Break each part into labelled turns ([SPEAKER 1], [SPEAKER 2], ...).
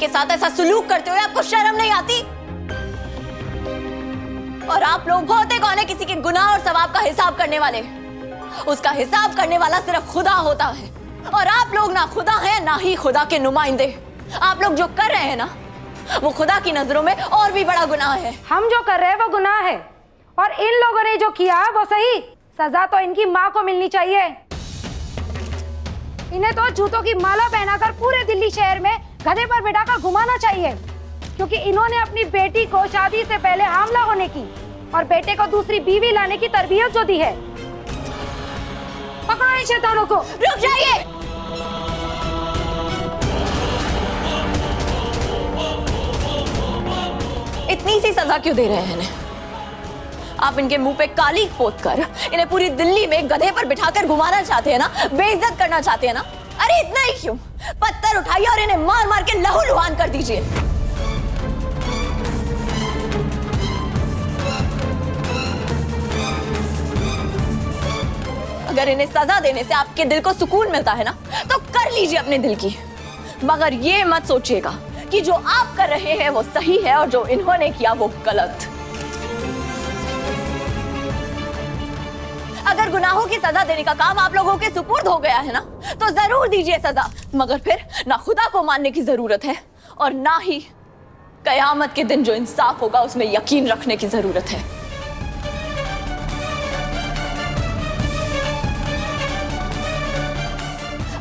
[SPEAKER 1] के साथ ऐसा सुलूक करते हुए आपको शर्म नहीं आती? और आप लोग होते कौन है किसी के गुनाह और सवाब का हिसाब करने वाले? उसका हिसाब करने वाला सिर्फ खुदा होता है, और आप लोग ना खुदा हैं ना ही खुदा के नुमाइंदे। आप लोग जो कर रहे हैं ना, वो खुदा की नजरों में और भी बड़ा गुनाह है।
[SPEAKER 2] हम जो कर रहे हैं वो गुनाह है, और इन लोगों ने जो किया वो सही। सजा तो इनकी माँ को मिलनी चाहिए। इन्हें तो जूतों की माला पहनाकर पूरे दिल्ली शहर में गधे पर बिठाकर घुमाना चाहिए, क्योंकि इन्होंने अपनी बेटी को शादी से पहले हामला होने की और बेटे को दूसरी बीवी लाने की तरबियत जो दी है। पकड़ो इन शैतानों को।
[SPEAKER 1] रुक जाइए। इतनी सी सजा क्यों दे रहे हैं इन्हें? आप इनके मुंह पे काली पोत कर इन्हें पूरी दिल्ली में गधे पर बिठाकर घुमाना चाहते हैं ना, बेइज्जत करना चाहते हैं ना? अरे इतना ही क्यों, पत्थर उठाइए और इन्हें मार मार के लहूलुहान कर दीजिए। अगर इन्हें सजा देने से आपके दिल को सुकून मिलता है ना, तो कर लीजिए अपने दिल की, मगर ये मत सोचिएगा कि जो आप कर रहे हैं वो सही है और जो इन्होंने किया वो गलत। अगर गुनाहों की सजा देने का काम आप लोगों के सुपुर्द हो गया है ना, तो जरूर दीजिए सजा, मगर फिर ना खुदा को मानने की जरूरत है और ना ही कयामत के दिन जो इंसाफ होगा उसमें यकीन रखने की जरूरत है।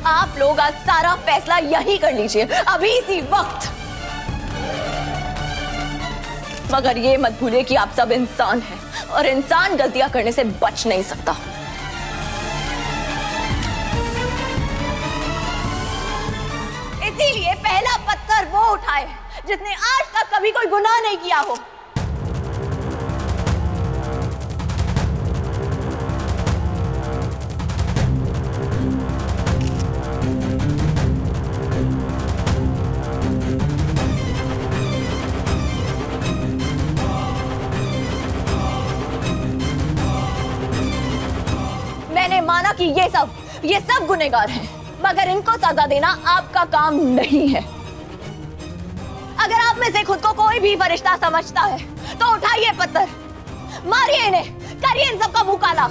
[SPEAKER 1] आप लोग आज सारा फैसला यही कर लीजिए, अभी इसी वक्त। मगर ये मत भूलिए कि आप सब इंसान हैं और इंसान गलतियां करने से बच नहीं सकता। इसीलिए पहला पत्थर वो उठाए जिसने आज तक कभी कोई गुनाह नहीं किया हो। मैंने माना कि ये सब गुनहगार हैं, मगर इनको सजा देना आपका काम नहीं है। अगर आप में से खुद को कोई भी फरिश्ता समझता है तो उठाइए पत्थर, मारिए इन्हें, करिए इन सबका मुंह काला।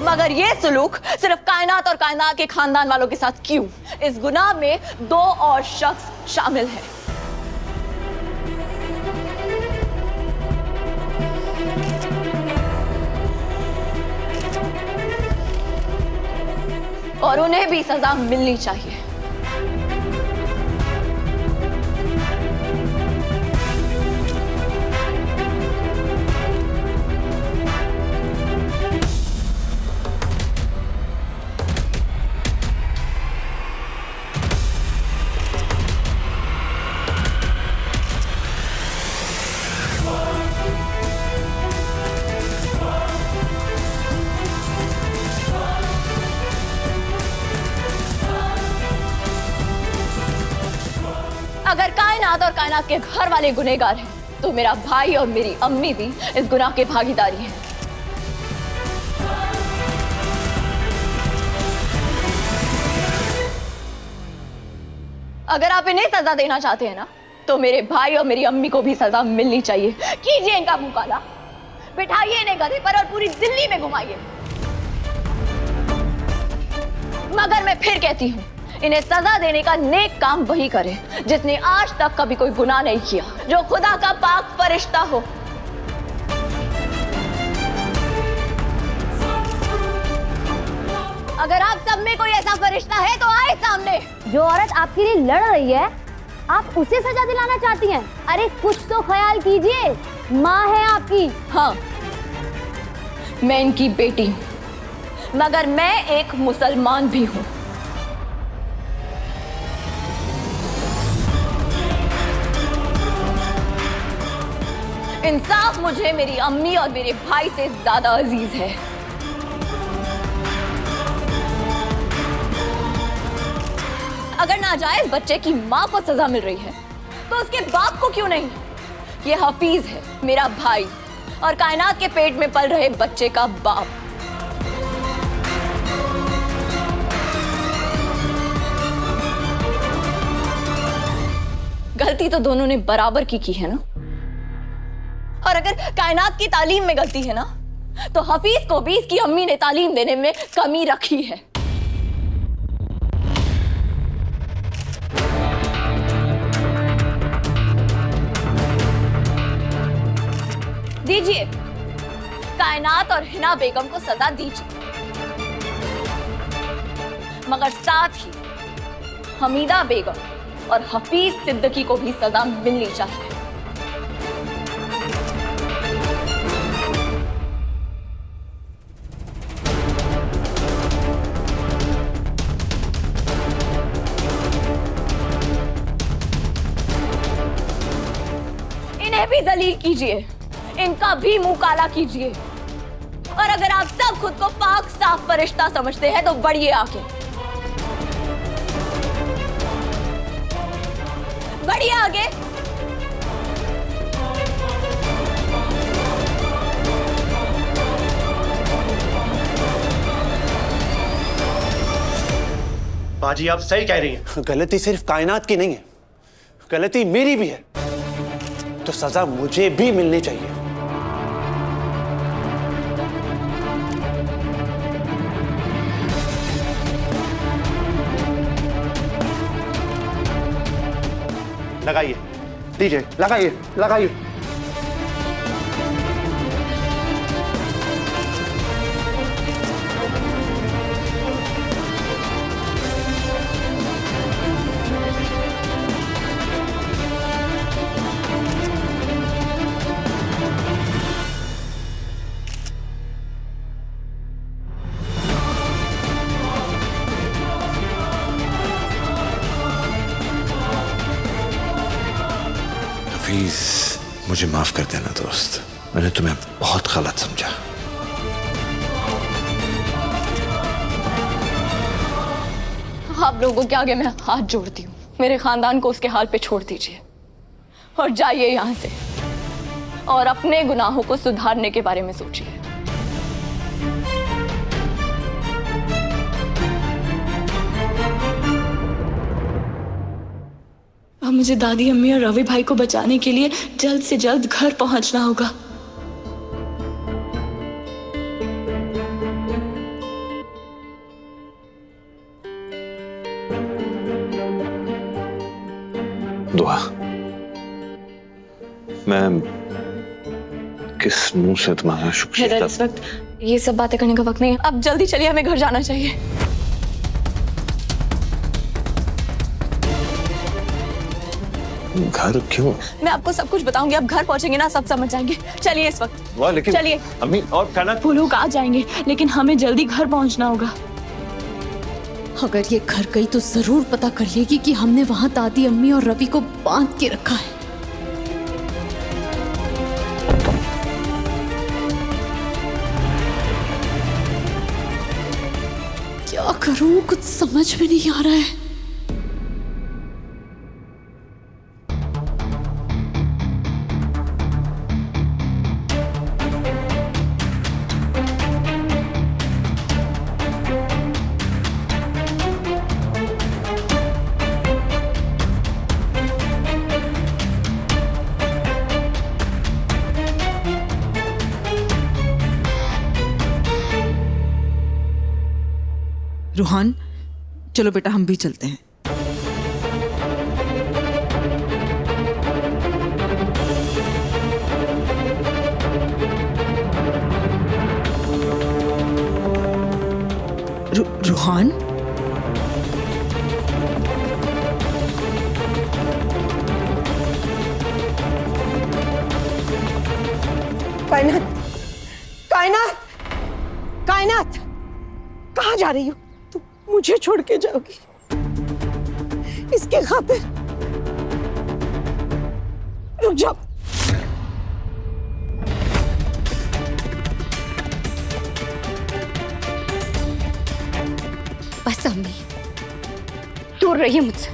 [SPEAKER 1] मगर ये सुलूक सिर्फ कायनात और कायनात के खानदान वालों के साथ क्यों? इस गुनाह में दो और शख्स शामिल हैं। और उन्हें भी सजा मिलनी चाहिए। अगर कायनात और कायनात के घर वाले गुनहगार हैं, तो मेरा भाई और मेरी अम्मी भी इस गुनाह के भागीदारी हैं। अगर आप इन्हें सजा देना चाहते हैं ना, तो मेरे भाई और मेरी अम्मी को भी सजा मिलनी चाहिए। कीजिए इनका मुंह काला, बिठाइए इन्हें गधे पर और पूरी दिल्ली में घुमाइए। मगर मैं फिर कहती हूँ, इन्हें सजा देने का नेक काम वही करे जिसने आज तक कभी कोई गुनाह नहीं किया, जो खुदा का पाक फरिश्ता हो। अगर आप सब में कोई ऐसा फरिश्ता है तो आए सामने।
[SPEAKER 3] जो औरत आपके लिए लड़ रही है, आप उसे सजा दिलाना चाहती हैं? अरे कुछ तो ख्याल कीजिए, माँ है आपकी।
[SPEAKER 1] हाँ, मैं इनकी बेटी हूँ, मगर मैं एक मुसलमान भी हूँ। इंसाफ मुझे मेरी अम्मी और मेरे भाई से ज्यादा अजीज है। अगर नाजायज बच्चे की माँ को सजा मिल रही है, तो उसके बाप को क्यों नहीं? ये हफीज है, मेरा भाई, और कायनात के पेट में पल रहे बच्चे का बाप। गलती तो दोनों ने बराबर की है ना। और अगर कायनात की तालीम में गलती है ना, तो हफीज को भी इसकी अम्मी ने तालीम देने में कमी रखी है। दीजिए, कायनात और हिना बेगम को सजा दीजिए, मगर साथ ही हमीदा बेगम और हफीज सिद्दीकी को भी सजा मिलनी चाहिए। इन्हें भी जलील कीजिए, इनका भी मुंह काला कीजिए। और अगर आप सब खुद को पाक साफ फरिश्ता समझते हैं तो बढ़िए आगे, बढ़िए आगे।
[SPEAKER 4] बाजी आप सही कह रही हैं।
[SPEAKER 5] गलती सिर्फ कायनात की नहीं है, गलती मेरी भी है, तो सजा मुझे भी मिलनी चाहिए।
[SPEAKER 4] लगाइए, दीजिए, लगाइए, लगाइए।
[SPEAKER 6] प्लीज मुझे माफ कर देना दोस्त, मैंने तुम्हें बहुत गलत समझा।
[SPEAKER 1] आप लोगों के आगे मैं हाथ जोड़ती हूँ, मेरे खानदान को उसके हाल पे छोड़ दीजिए और जाइए यहाँ से, और अपने गुनाहों को सुधारने के बारे में सोचिए।
[SPEAKER 7] अब मुझे दादी अम्मी और रवि भाई को बचाने के लिए जल्द से जल्द घर पहुंचना होगा।
[SPEAKER 6] दुआ, मैं किस मुंह से तुम्हारा शुक्रिया।
[SPEAKER 1] इस वक्त ये सब बातें करने का वक्त नहीं है, अब जल्दी चलिए, हमें घर जाना चाहिए।
[SPEAKER 6] घर क्यों?
[SPEAKER 1] मैं आपको सब कुछ बताऊंगी, आप घर पहुंचेंगे ना, सब समझ जाएंगे। चलिए इस वक्त,
[SPEAKER 6] वाह, लेकिन
[SPEAKER 1] चलिए।
[SPEAKER 6] अम्मी और कायनात,
[SPEAKER 7] वो लोग आ जाएंगे, लेकिन हमें जल्दी घर पहुंचना होगा।
[SPEAKER 8] अगर ये घर गई तो जरूर पता कर लेगी कि हमने वहां दादी अम्मी और रवि को बांध के रखा है। क्या करूं, कुछ समझ में नहीं आ रहा है।
[SPEAKER 9] रूहान, चलो बेटा हम भी चलते हैं। रूहान,
[SPEAKER 10] कायनात, कायनात, कायनात, कहाँ जा रही हो? तुम मुझे छोड़ के जाओगी? इसके खातिर रुक जाओ।
[SPEAKER 2] बस अम्मी, दूर रहिए मुझसे,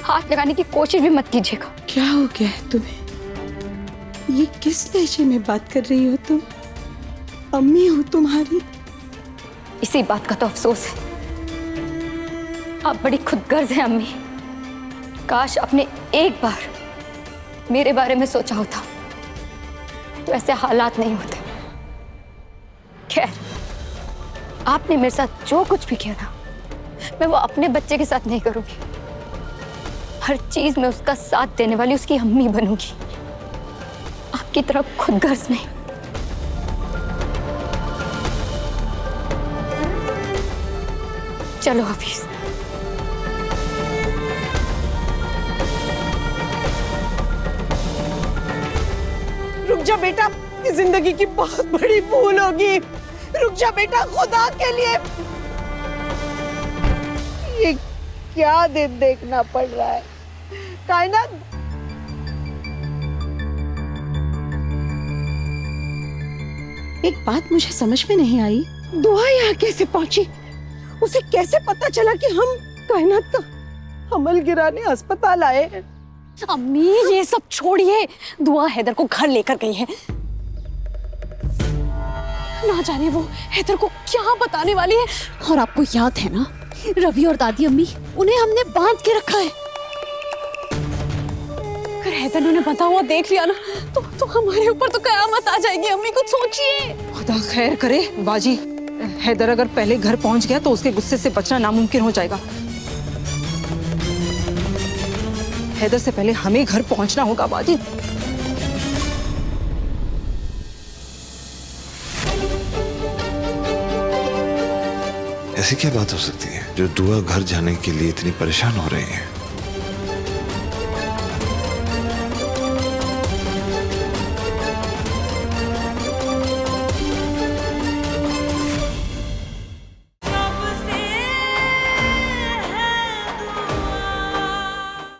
[SPEAKER 2] हाथ लगाने की कोशिश भी मत कीजिएगा।
[SPEAKER 10] क्या हो गया है तुम्हें? ये किस लहजे में बात कर रही हो तुम? अम्मी हो तुम्हारी।
[SPEAKER 2] इसी बात का तो अफसोस है, आप बड़ी खुदगर्ज हैं अम्मी।
[SPEAKER 1] काश आपने एक बार मेरे बारे में सोचा होता तो ऐसे हालात नहीं होते। खैर, आपने मेरे साथ जो कुछ भी किया ना, मैं वो अपने बच्चे के साथ नहीं करूंगी। हर चीज में उसका साथ देने वाली उसकी अम्मी बनूंगी, आपकी तरफ खुदगर्ज नहीं। चलो हफीज।
[SPEAKER 10] रुक जा बेटा, जिंदगी की बहुत बड़ी भूल होगी। रुक जा बेटा, खुदा के लिए। ये क्या दिन देखना पड़ रहा है कायनात। एक बात मुझे समझ में नहीं आई, दुआ यहाँ कैसे पहुंची? उसे कैसे पता चला कि हम कायनात का हमल गिराने अस्पताल आए हैं?
[SPEAKER 2] अम्मी ये सब छोड़िए, दुआ हैदर को घर लेकर गई है। ना जाने वो हैदर को क्या बताने वाली है।
[SPEAKER 8] और आपको याद है ना, रवि और दादी अम्मी, उन्हें हमने बांध के रखा है।
[SPEAKER 2] अगर हैदर ने पता हुआ देख लिया ना तो हमारे ऊपर तो कयामत आ जाएगी। अम्मी कुछ सोचिए।
[SPEAKER 9] खुदा खैर करे बाजी, हैदर अगर पहले घर पहुंच गया तो उसके गुस्से से बचना नामुमकिन हो जाएगा। हैदर से पहले हमें घर पहुंचना होगा बाजी।
[SPEAKER 6] ऐसी क्या बात हो सकती है जो दुआ घर जाने के लिए इतनी परेशान हो रही है?